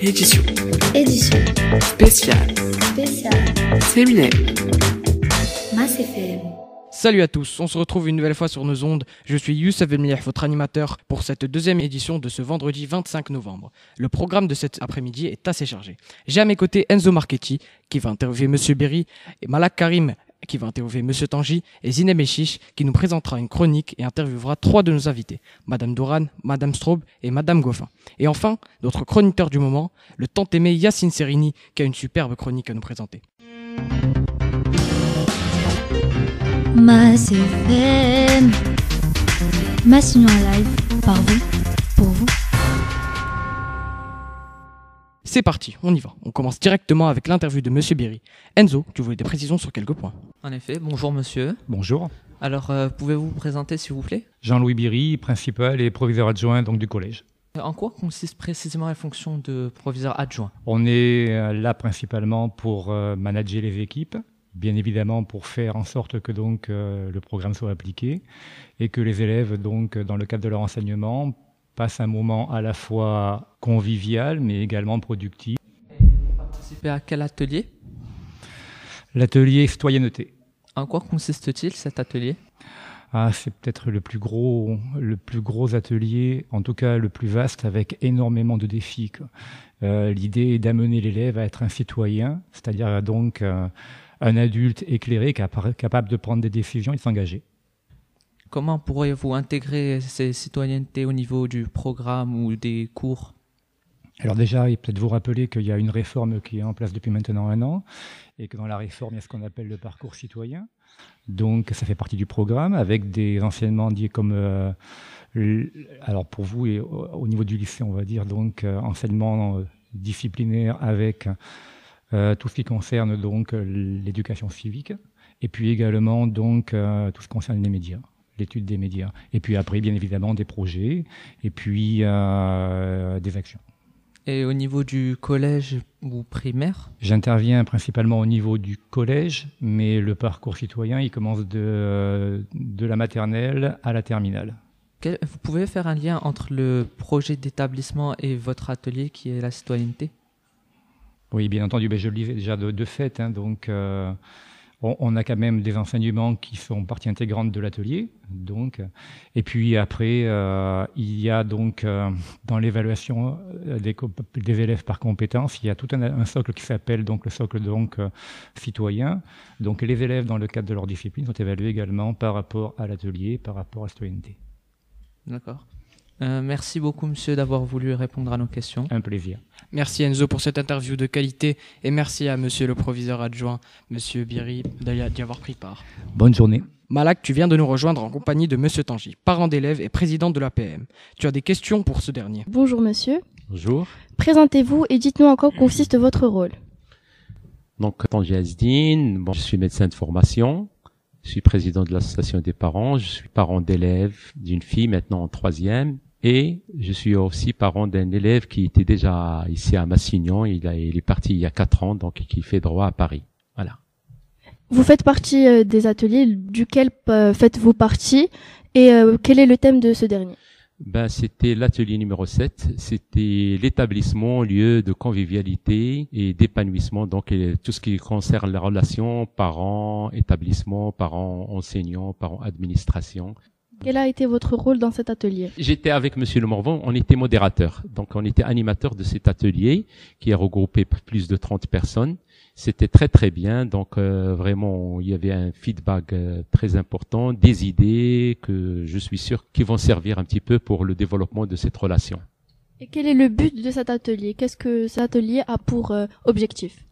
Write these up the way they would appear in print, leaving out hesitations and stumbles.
Édition. Édition. Spéciale. Séminaire. Mass FM. Salut à tous, on se retrouve une nouvelle fois sur nos ondes. Je suis Youssef Elmiah, votre animateur pour cette deuxième édition de ce vendredi 25 novembre. Le programme de cet après-midi est assez chargé. J'ai à mes côtés Enzo Marchetti qui va interviewer Monsieur Berry et Malak Karim qui va interviewer Monsieur Tanji et Zinem Echiche qui nous présentera une chronique et interviewera trois de nos invités, Madame Douran, Madame Straub et Madame Goffin. Et enfin, notre chroniqueur du moment, le tant aimé Yacine Serini qui a une superbe chronique à nous présenter. Mass FM. Mass Union Live. Par vous. Pour vous. C'est parti, on y va. On commence directement avec l'interview de Monsieur Berry. Enzo, tu voulais des précisions sur quelques points. En effet, bonjour monsieur. Bonjour. Alors, pouvez-vous vous présenter s'il vous plaît ? Jean-Louis Biry, principal et proviseur adjoint donc, du collège. En quoi consiste précisément la fonction de proviseur adjoint ? On est là principalement pour manager les équipes, bien évidemment pour faire en sorte que donc, le programme soit appliqué et que les élèves, donc, dans le cadre de leur enseignement, passent un moment à la fois convivial mais également productif. Vous participez à quel atelier ? L'atelier citoyenneté. En quoi consiste-t-il cet atelier ? C'est peut-être le plus gros atelier, en tout cas le plus vaste, avec énormément de défis. L'idée est d'amener l'élève à être un citoyen, c'est-à-dire donc un adulte éclairé capable de prendre des décisions et de s'engager. Comment pourriez-vous intégrer ces citoyennetés au niveau du programme ou des cours ? Alors déjà, il peut-être vous rappeler qu'il y a une réforme qui est en place depuis maintenant 1 an et que dans la réforme, il y a ce qu'on appelle le parcours citoyen. Donc, ça fait partie du programme avec des enseignements dits comme, alors pour vous et au niveau du lycée, on va dire donc enseignement disciplinaire avec tout ce qui concerne donc l'éducation civique et puis également donc tout ce qui concerne les médias. L'étude des médias. Et puis après, bien évidemment, des projets et puis des actions. Et au niveau du collège ou primaire ? J'interviens principalement au niveau du collège, mais le parcours citoyen, il commence de la maternelle à la terminale. Vous pouvez faire un lien entre le projet d'établissement et votre atelier qui est la citoyenneté ? Oui, bien entendu, je le disais déjà de fait, donc... On a quand même des enseignements qui sont partie intégrante de l'atelier, donc. Et puis après, il y a donc dans l'évaluation des élèves par compétences, il y a tout un socle qui s'appelle donc le socle donc citoyen. Donc les élèves dans le cadre de leur discipline sont évalués également par rapport à l'atelier, par rapport à la citoyenneté. D'accord. Merci beaucoup monsieur d'avoir voulu répondre à nos questions. Un plaisir. Merci Enzo pour cette interview de qualité et merci à monsieur le proviseur adjoint, monsieur Berry, d'y avoir pris part. Bonne journée. Malak, tu viens de nous rejoindre en compagnie de monsieur Tanji, parent d'élève et président de l'APM. Tu as des questions pour ce dernier. Bonjour monsieur. Bonjour. Présentez-vous et dites-nous en quoi consiste votre rôle. Donc, Tanji Azdine, je suis médecin de formation. Je suis président de l'association des parents. Je suis parent d'élève d'une fille maintenant en 3e. Et je suis aussi parent d'un élève qui était déjà ici à Massignon. Il est parti il y a 4 ans, donc qui fait droit à Paris. Voilà. Vous faites partie des ateliers, duquel faites-vous partie et quel est le thème de ce dernier ? C'était l'atelier numéro 7. C'était l'établissement, lieu de convivialité et d'épanouissement. Donc, tout ce qui concerne la relation parents, établissement, parents, enseignants, parents, administration. Quel a été votre rôle dans cet atelier ? J'étais avec Monsieur Le Morvan, on était modérateur. Donc, on était animateur de cet atelier qui a regroupé plus de 30 personnes. C'était très très bien, donc vraiment il y avait un feedback très important, des idées que je suis sûr qui vont servir un petit peu pour le développement de cette relation. Et quel est le but de cet atelier ? Qu'est-ce que cet atelier a pour objectif ?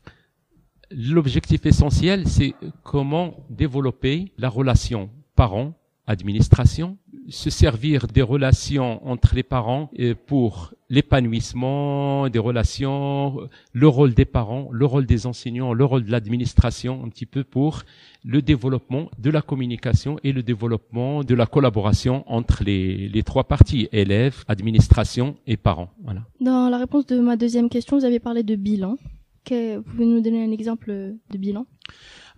L'objectif essentiel, c'est comment développer la relation parents-administration, se servir des relations entre les parents pour l'épanouissement des relations, le rôle des parents, le rôle des enseignants, le rôle de l'administration, un petit peu pour le développement de la communication et le développement de la collaboration entre les trois parties, élèves, administration et parents. Voilà. Dans la réponse de ma deuxième question, vous avez parlé de bilan. Vous pouvez nous donner un exemple de bilan ?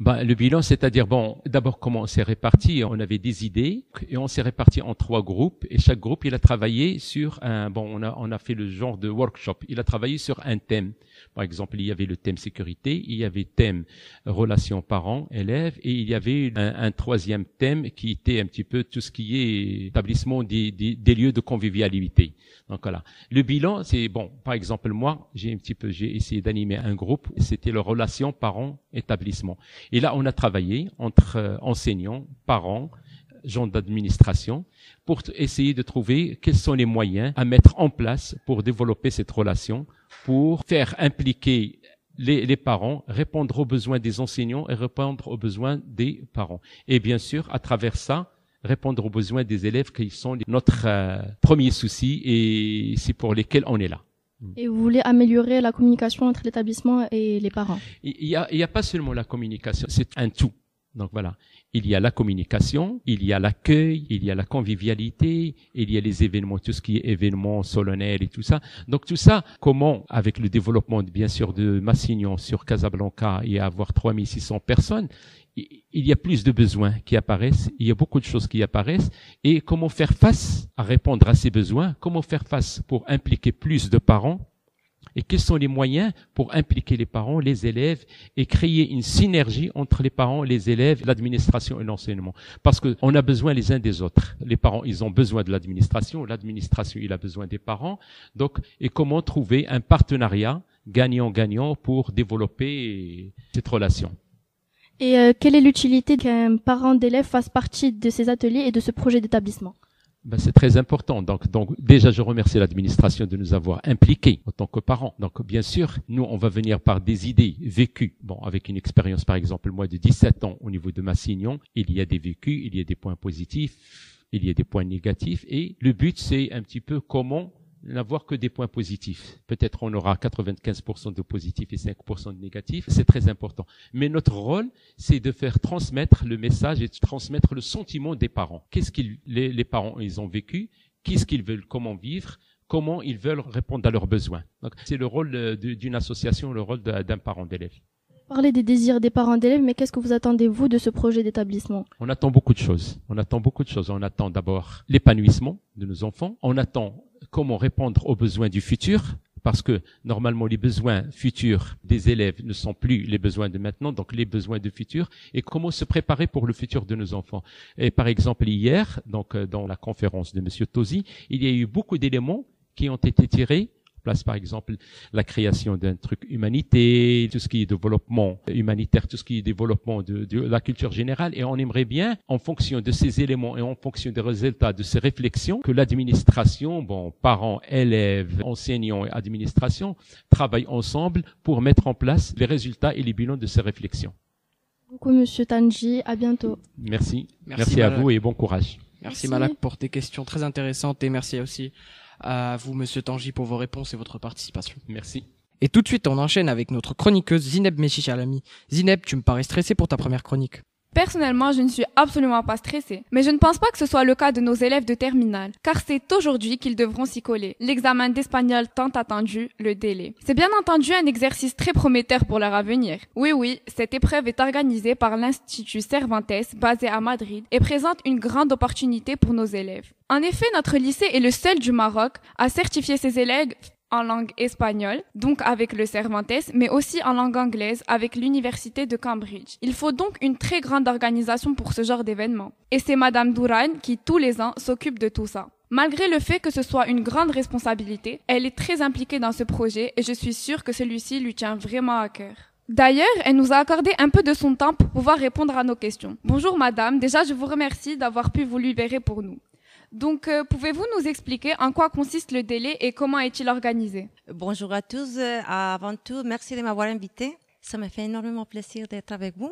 Le bilan, c'est-à-dire, d'abord, comment on s'est réparti? On avait des idées et on s'est réparti en 3 groupes et chaque groupe, il a travaillé sur on a fait le genre de workshop. Il a travaillé sur un thème. Par exemple, il y avait le thème sécurité, il y avait le thème relations parents-élèves et il y avait un 3e thème qui était un petit peu tout ce qui est établissement des lieux de convivialité. Donc voilà. Le bilan, c'est par exemple, moi, j'ai essayé d'animer un groupe, c'était le relation parents-établissement. Et là, on a travaillé entre enseignants, parents, gens d'administration, pour essayer de trouver quels sont les moyens à mettre en place pour développer cette relation, pour faire impliquer les parents, répondre aux besoins des enseignants et répondre aux besoins des parents. Et bien sûr, à travers ça, répondre aux besoins des élèves qui sont notre premier souci et c'est pour lesquels on est là. Et vous voulez améliorer la communication entre l'établissement et les parents? Il y a pas seulement la communication, c'est un tout. Donc voilà, il y a la communication, il y a l'accueil, il y a la convivialité, il y a les événements, tout ce qui est événements solennels et tout ça. Donc tout ça, comment, avec le développement bien sûr de Massignon sur Casablanca et avoir 3600 personnes, il y a plus de besoins qui apparaissent, il y a beaucoup de choses qui apparaissent et comment faire face à répondre à ces besoins, comment faire face pour impliquer plus de parents et quels sont les moyens pour impliquer les parents, les élèves et créer une synergie entre les parents, les élèves, l'administration et l'enseignement. Parce que on a besoin les uns des autres. Les parents, ils ont besoin de l'administration il a besoin des parents. Donc, et comment trouver un partenariat gagnant-gagnant pour développer cette relation. Et quelle est l'utilité qu'un parent d'élève fasse partie de ces ateliers et de ce projet d'établissement? C'est très important. Donc, déjà, je remercie l'administration de nous avoir impliqués en tant que parents. Donc, bien sûr, nous, on va venir par des idées vécues. Avec une expérience, par exemple, moi, de 17 ans au niveau de Massignon, il y a des vécus, il y a des points positifs, il y a des points négatifs. Et le but, c'est un petit peu comment n'avoir que des points positifs. Peut-être on aura 95% de positifs et 5% de négatifs. C'est très important. Mais notre rôle, c'est de faire transmettre le message et de transmettre le sentiment des parents. Qu'est-ce qu'ils, les parents, ils ont vécu? Qu'est-ce qu'ils veulent? Comment vivre? Comment ils veulent répondre à leurs besoins? Donc, c'est le rôle d'une association, le rôle d'un parent d'élève. Parlez des désirs des parents d'élèves, mais qu'est-ce que vous attendez, vous, de ce projet d'établissement? On attend beaucoup de choses. On attend d'abord l'épanouissement de nos enfants. On attend comment répondre aux besoins du futur, parce que normalement les besoins futurs des élèves ne sont plus les besoins de maintenant, donc les besoins de futur, et comment se préparer pour le futur de nos enfants. Et par exemple hier, donc dans la conférence de Monsieur Tosi, il y a eu beaucoup d'éléments qui ont été tirés. Place par exemple la création d'un truc humanité, tout ce qui est développement humanitaire, tout ce qui est développement de la culture générale, et on aimerait bien, en fonction de ces éléments et en fonction des résultats de ces réflexions, que l'administration, parents, élèves, enseignants et administration travaillent ensemble pour mettre en place les résultats et les bilans de ces réflexions. Beaucoup, Monsieur Tanji, à bientôt. Merci à vous et bon courage. Merci Malak pour tes questions très intéressantes et merci aussi à vous, Monsieur Tanji, pour vos réponses et votre participation. Merci. Et tout de suite, on enchaîne avec notre chroniqueuse Zineb Meshikalami. Zineb, tu me parais stressée pour ta première chronique. Personnellement, je ne suis absolument pas stressée. Mais je ne pense pas que ce soit le cas de nos élèves de terminale, car c'est aujourd'hui qu'ils devront s'y coller. L'examen d'espagnol tant attendu, le délai. C'est bien entendu un exercice très prometteur pour leur avenir. Oui, cette épreuve est organisée par l'Institut Cervantes, basé à Madrid, et présente une grande opportunité pour nos élèves. En effet, notre lycée est le seul du Maroc à certifier ses élèves en langue espagnole, donc avec le Cervantes, mais aussi en langue anglaise avec l'université de Cambridge. Il faut donc une très grande organisation pour ce genre d'événement. Et c'est Madame Douraine qui, tous les ans, s'occupe de tout ça. Malgré le fait que ce soit une grande responsabilité, elle est très impliquée dans ce projet et je suis sûre que celui-ci lui tient vraiment à cœur. D'ailleurs, elle nous a accordé un peu de son temps pour pouvoir répondre à nos questions. Bonjour Madame, déjà je vous remercie d'avoir pu vous libérer pour nous. Donc, pouvez-vous nous expliquer en quoi consiste le délai et comment est-il organisé? Bonjour à tous. Avant tout, merci de m'avoir invité. Ça me fait énormément plaisir d'être avec vous.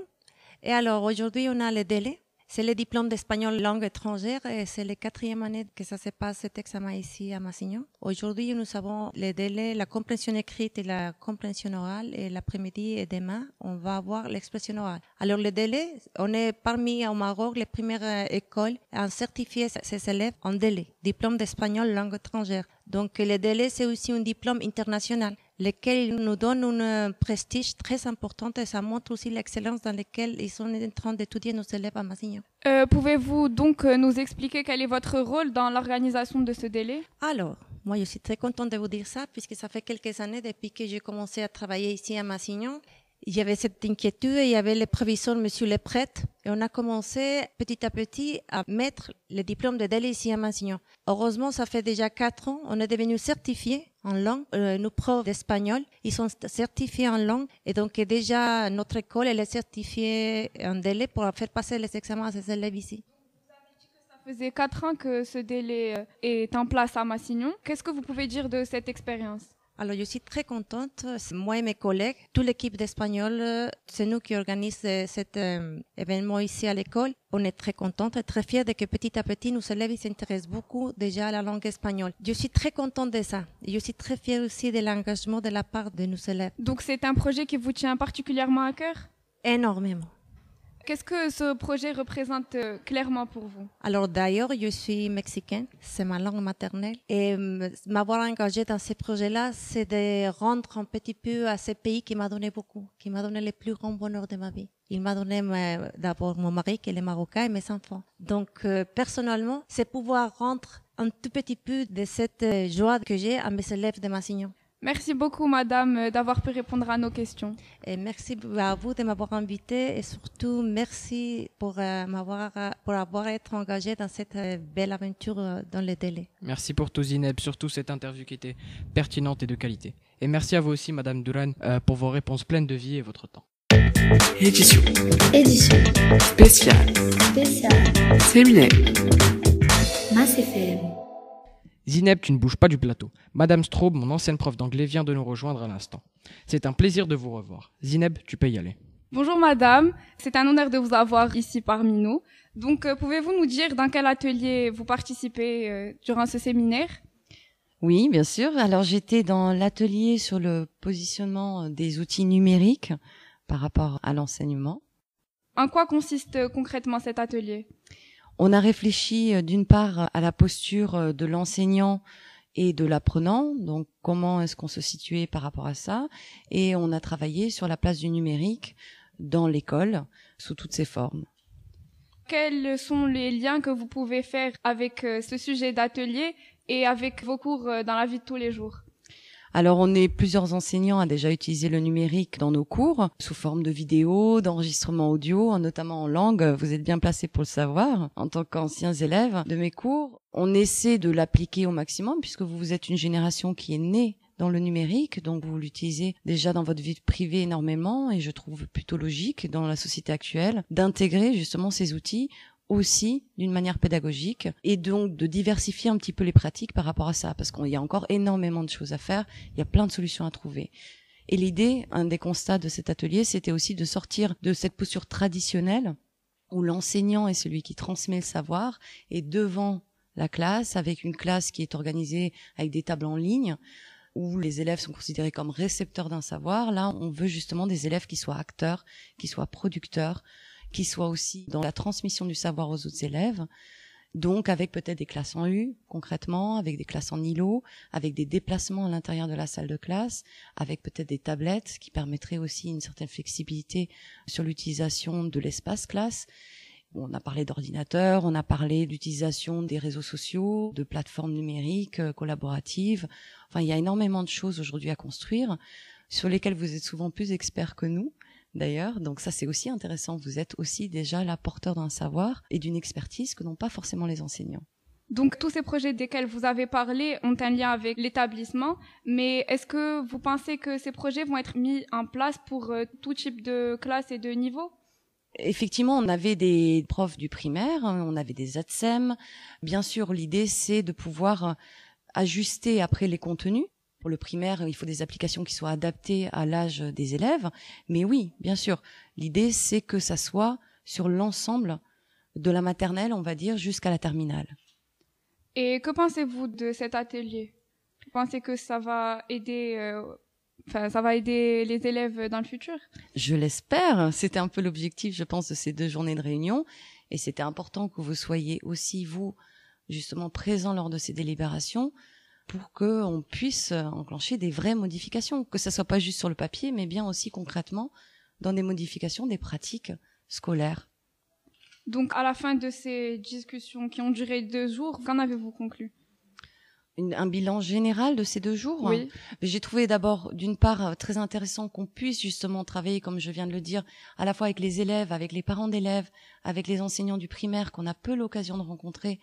Et alors, aujourd'hui, on a le délai. C'est le diplôme d'espagnol langue étrangère et c'est la 4e année que ça se passe cet examen ici à Massignon. Aujourd'hui, nous avons les délais, la compréhension écrite et la compréhension orale et l'après-midi et demain, on va avoir l'expression orale. Alors, le délai, on est parmi au Maroc les premières écoles à certifier ses élèves en délai, diplôme d'espagnol langue étrangère. Donc le DELE, c'est aussi un diplôme international, lequel nous donne un prestige très important et ça montre aussi l'excellence dans laquelle ils sont en train d'étudier nos élèves à Masignon. Pouvez-vous donc nous expliquer quel est votre rôle dans l'organisation de ce DELE? Alors, moi je suis très contente de vous dire ça, puisque ça fait quelques années depuis que j'ai commencé à travailler ici à Masignon. Il y avait cette inquiétude, il y avait les prévisions de monsieur le prêtre, et on a commencé petit à petit à mettre le diplôme de DELE ici à Masignon. Heureusement, ça fait déjà 4 ans, on est devenu certifiés en langue. Nos profs d'espagnol, ils sont certifiés en langue, et donc déjà notre école, elle est certifiée en DELE pour faire passer les examens à ses élèves ici. Ça faisait 4 ans que ce DELE est en place à Masignon. Qu'est-ce que vous pouvez dire de cette expérience? Alors, je suis très contente. Moi et mes collègues, toute l'équipe d'Espagnol, c'est nous qui organisons cet événement ici à l'école. On est très contente et très fiers de que petit à petit, nos élèves s'intéressent beaucoup déjà à la langue espagnole. Je suis très contente de ça. Et je suis très fière aussi de l'engagement de la part de nos élèves. Donc, c'est un projet qui vous tient particulièrement à cœur? Énormément. Qu'est-ce que ce projet représente clairement pour vous? Alors d'ailleurs, je suis mexicaine, c'est ma langue maternelle. Et m'avoir engagée dans ces projets-là, c'est de rendre un petit peu à ce pays qui m'a donné beaucoup, qui m'a donné le plus grand bonheur de ma vie. Il m'a donné d'abord mon mari, qui est marocain, et mes enfants. Donc personnellement, c'est pouvoir rendre un tout petit peu de cette joie que j'ai à mes élèves de Masignon. Merci beaucoup, madame, d'avoir pu répondre à nos questions. Et merci à vous de m'avoir invité et surtout merci pour avoir été engagé dans cette belle aventure dans le DELE. Merci pour tout, Zineb, surtout cette interview qui était pertinente et de qualité. Et merci à vous aussi, madame Duran, pour vos réponses pleines de vie et votre temps. Édition. Édition. Spéciale. Séminaire. Mass FM. Zineb, tu ne bouges pas du plateau. Madame Straub, mon ancienne prof d'anglais, vient de nous rejoindre à l'instant. C'est un plaisir de vous revoir. Zineb, tu peux y aller. Bonjour madame, c'est un honneur de vous avoir ici parmi nous. Donc pouvez-vous nous dire dans quel atelier vous participez durant ce séminaire? Oui, bien sûr. Alors j'étais dans l'atelier sur le positionnement des outils numériques par rapport à l'enseignement. En quoi consiste concrètement cet atelier? On a réfléchi d'une part à la posture de l'enseignant et de l'apprenant, donc comment est-ce qu'on se situait par rapport à ça, et on a travaillé sur la place du numérique dans l'école sous toutes ses formes. Quels sont les liens que vous pouvez faire avec ce sujet d'atelier et avec vos cours dans la vie de tous les jours? Alors, on est plusieurs enseignants à déjà utiliser le numérique dans nos cours, sous forme de vidéos, d'enregistrements audio, notamment en langue. Vous êtes bien placés pour le savoir. En tant qu'anciens élèves de mes cours, on essaie de l'appliquer au maximum, puisque vous êtes une génération qui est née dans le numérique, donc vous l'utilisez déjà dans votre vie privée énormément, et je trouve plutôt logique dans la société actuelle d'intégrer justement ces outils aussi d'une manière pédagogique et donc de diversifier un petit peu les pratiques par rapport à ça, parce qu'il y a encore énormément de choses à faire, il y a plein de solutions à trouver. Et l'idée, un des constats de cet atelier, c'était aussi de sortir de cette posture traditionnelle où l'enseignant est celui qui transmet le savoir et devant la classe, avec une classe qui est organisée avec des tables en ligne, où les élèves sont considérés comme récepteurs d'un savoir. Là, on veut justement des élèves qui soient acteurs, qui soient producteurs, qui soient aussi dans la transmission du savoir aux autres élèves, donc avec peut-être des classes en U, concrètement, avec des classes en îlot, avec des déplacements à l'intérieur de la salle de classe, avec peut-être des tablettes qui permettraient aussi une certaine flexibilité sur l'utilisation de l'espace classe. On a parlé d'ordinateurs, on a parlé d'utilisation des réseaux sociaux, de plateformes numériques collaboratives. Enfin, il y a énormément de choses aujourd'hui à construire, sur lesquelles vous êtes souvent plus experts que nous, d'ailleurs. Donc ça, c'est aussi intéressant. Vous êtes aussi déjà là porteur d'un savoir et d'une expertise que n'ont pas forcément les enseignants. Donc tous ces projets desquels vous avez parlé ont un lien avec l'établissement, mais est-ce que vous pensez que ces projets vont être mis en place pour tout type de classe et de niveau? Effectivement, on avait des profs du primaire, on avait des ATSEM. Bien sûr, l'idée, c'est de pouvoir ajuster après les contenus. Pour le primaire, il faut des applications qui soient adaptées à l'âge des élèves. Mais oui, bien sûr, l'idée, c'est que ça soit sur l'ensemble de la maternelle, on va dire, jusqu'à la terminale. Et que pensez-vous de cet atelier? Vous pensez que ça va aider, ça va aider les élèves dans le futur? Je l'espère. C'était un peu l'objectif, je pense, de ces 2 journées de réunion. Et c'était important que vous soyez aussi, vous, justement, présents lors de ces délibérations, pour qu'on puisse enclencher des vraies modifications, que ça soit pas juste sur le papier, mais bien aussi concrètement dans des modifications des pratiques scolaires. Donc, à la fin de ces discussions qui ont duré 2 jours, qu'en avez-vous conclu? Un bilan général de ces 2 jours. Oui. J'ai trouvé d'abord, d'une part, très intéressant qu'on puisse justement travailler, comme je viens de le dire, à la fois avec les élèves, avec les parents d'élèves, avec les enseignants du primaire qu'on a peu l'occasion de rencontrer,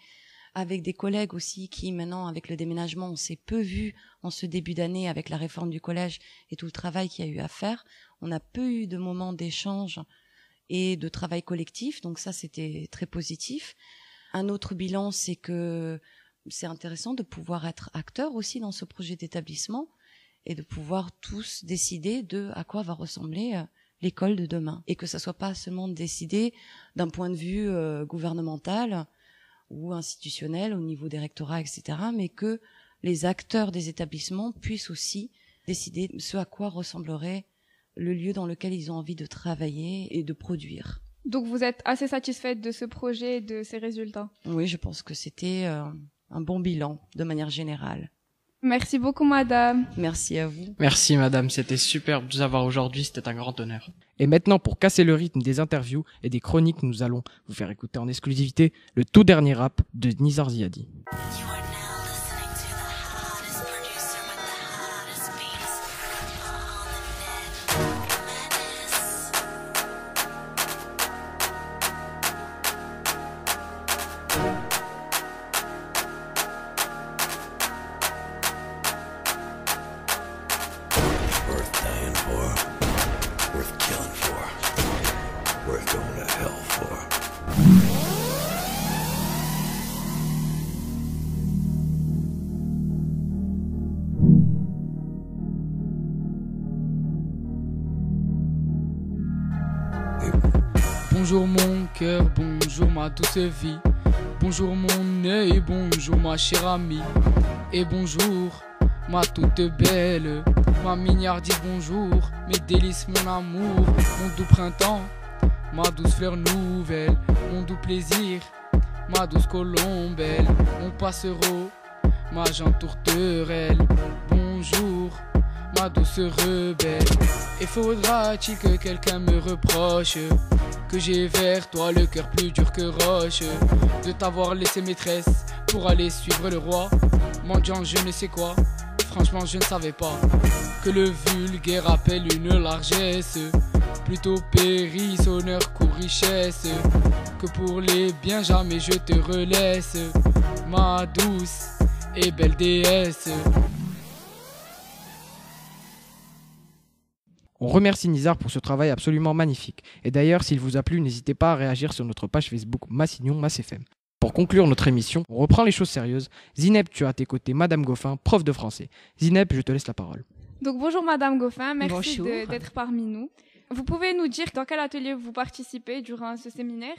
avec des collègues aussi qui, maintenant, avec le déménagement, on s'est peu vus en ce début d'année avec la réforme du collège et tout le travail qu'il y a eu à faire. On a peu eu de moments d'échange et de travail collectif, donc ça, c'était très positif. Un autre bilan, c'est que c'est intéressant de pouvoir être acteur aussi dans ce projet d'établissement et de pouvoir tous décider de à quoi va ressembler l'école de demain. Et que ça soit pas seulement décidé d'un point de vue gouvernemental ou institutionnel au niveau des rectorats, etc., mais que les acteurs des établissements puissent aussi décider ce à quoi ressemblerait le lieu dans lequel ils ont envie de travailler et de produire. Donc vous êtes assez satisfaite de ce projet et de ses résultats? Oui, je pense que c'était un bon bilan de manière générale. Merci beaucoup, madame. Merci à vous. Merci, madame. C'était super de vous avoir aujourd'hui. C'était un grand honneur. Et maintenant, pour casser le rythme des interviews et des chroniques, nous allons vous faire écouter en exclusivité le tout dernier rap de Nizar Ziadi. Bonjour mon cœur, bonjour ma douce vie. Bonjour mon œil, bonjour ma chère amie. Et bonjour ma toute belle, ma mignardise, bonjour mes délices, mon amour, mon doux printemps, ma douce fleur nouvelle, mon doux plaisir, ma douce colombelle, mon passereau, ma gente tourterelle. Bonjour ma douce rebelle. Et faudra-t-il que quelqu'un me reproche que j'ai vers toi le cœur plus dur que roche, de t'avoir laissé maîtresse pour aller suivre le roi, mendiant je ne sais quoi. Franchement je ne savais pas que le vulgaire appelle une largesse, plutôt périsse, honneur qu'aux richesse, que pour les biens jamais je te relaisse, ma douce et belle déesse. On remercie Nizar pour ce travail absolument magnifique. Et d'ailleurs, s'il vous a plu, n'hésitez pas à réagir sur notre page Facebook Massignon MassFM. Pour conclure notre émission, on reprend les choses sérieuses. Zineb, tu as à tes côtés Madame Goffin, prof de français. Zineb, je te laisse la parole. Donc bonjour Madame Goffin, merci Bonjour. d'être parmi nous. Vous pouvez nous dire dans quel atelier vous participez durant ce séminaire?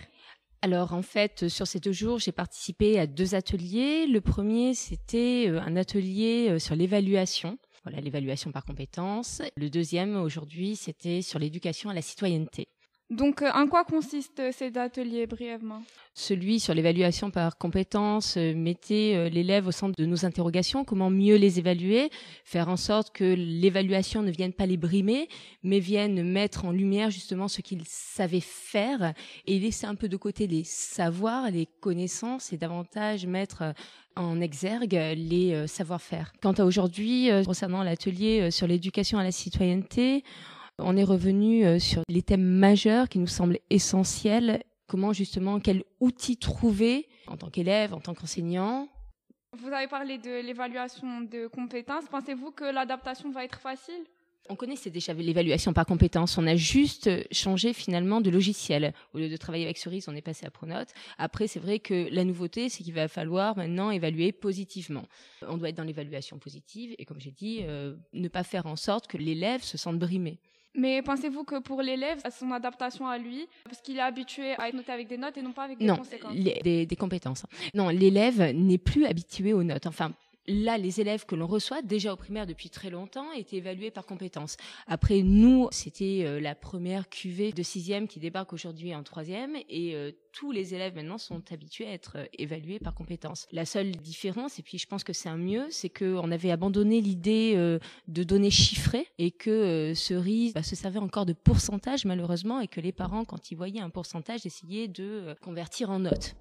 Alors en fait, sur ces 2 jours, j'ai participé à 2 ateliers. Le premier, c'était un atelier sur l'évaluation. Voilà, l'évaluation par compétences. Le deuxième, aujourd'hui, c'était sur l'éducation à la citoyenneté. Donc, en quoi consistent ces ateliers brièvement? Celui sur l'évaluation par compétences mettait l'élève au centre de nos interrogations, comment mieux les évaluer, faire en sorte que l'évaluation ne vienne pas les brimer, mais vienne mettre en lumière justement ce qu'ils savaient faire et laisser un peu de côté les savoirs, les connaissances et davantage mettre en exergue les savoir-faire. Quant à aujourd'hui, concernant l'atelier sur l'éducation à la citoyenneté, on est revenu sur les thèmes majeurs qui nous semblent essentiels. Comment justement, quel outil trouver en tant qu'élève, en tant qu'enseignant? Vous avez parlé de l'évaluation de compétences. Pensez-vous que l'adaptation va être facile? On connaissait déjà l'évaluation par compétences. On a juste changé finalement de logiciel. Au lieu de travailler avec Cerise, on est passé à Pronote. Après, c'est vrai que la nouveauté, c'est qu'il va falloir maintenant évaluer positivement. On doit être dans l'évaluation positive et comme j'ai dit, ne pas faire en sorte que l'élève se sente brimé. Mais pensez-vous que pour l'élève, son adaptation à lui, parce qu'il est habitué à être noté avec des notes et non pas avec des Non, conséquences? des compétences. Non, l'élève n'est plus habitué aux notes. Enfin, Là, les élèves que l'on reçoit, déjà au primaire depuis très longtemps, étaient évalués par compétences. Après, nous, c'était la première cuvée de 6e qui débarque aujourd'hui en 3e et tous les élèves maintenant sont habitués à être évalués par compétences. La seule différence, et puis je pense que c'est un mieux, c'est qu'on avait abandonné l'idée de données chiffrées et que Cerise se servait encore de pourcentage malheureusement et que les parents, quand ils voyaient un pourcentage, essayaient de convertir en notes.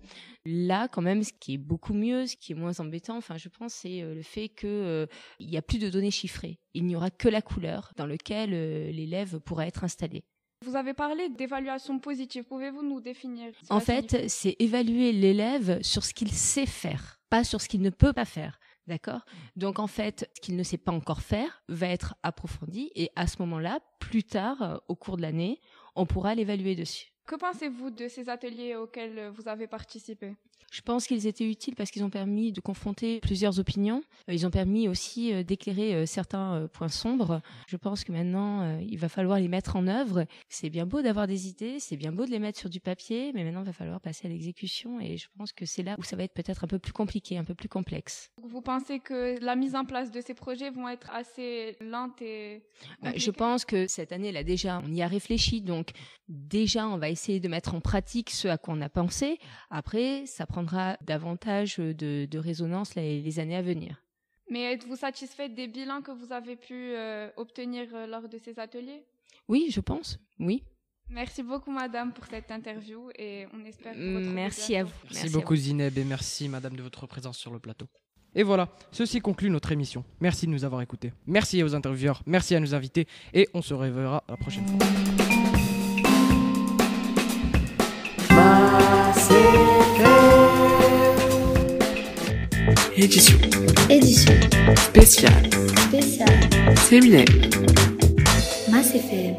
Là, quand même, ce qui est beaucoup mieux, ce qui est moins embêtant, enfin, je pense, c'est le fait que il n'y a plus de données chiffrées. Il n'y aura que la couleur dans laquelle l'élève pourra être installé. Vous avez parlé d'évaluation positive. Pouvez-vous nous définir? En fait, c'est évaluer l'élève sur ce qu'il sait faire, pas sur ce qu'il ne peut pas faire. D'accord? Donc, en fait, ce qu'il ne sait pas encore faire va être approfondi et à ce moment-là, plus tard, au cours de l'année, on pourra l'évaluer dessus. Que pensez-vous de ces ateliers auxquels vous avez participé? Je pense qu'ils étaient utiles parce qu'ils ont permis de confronter plusieurs opinions. Ils ont permis aussi d'éclairer certains points sombres. Je pense que maintenant, il va falloir les mettre en œuvre. C'est bien beau d'avoir des idées, c'est bien beau de les mettre sur du papier, mais maintenant, il va falloir passer à l'exécution et je pense que c'est là où ça va être peut-être un peu plus compliqué, un peu plus complexe. Vous pensez que la mise en place de ces projets vont être assez lente et compliquée? Je pense que cette année, là, déjà, on y a réfléchi. Donc, déjà, on va essayer de mettre en pratique ce à quoi on a pensé. Après, ça prendra davantage de résonance les années à venir. Mais êtes-vous satisfaite des bilans que vous avez pu obtenir lors de ces ateliers? Oui, je pense, oui. Merci beaucoup, madame, pour cette interview et on espère vous retrouver Merci à vous. Merci beaucoup, Zineb, et merci, madame, de votre présence sur le plateau. Et voilà, ceci conclut notre émission. Merci de nous avoir écoutés. Merci aux intervieweurs, merci à nos invités et on se reverra la prochaine fois. Édition Édition spéciale spéciale séminaire Mass FM.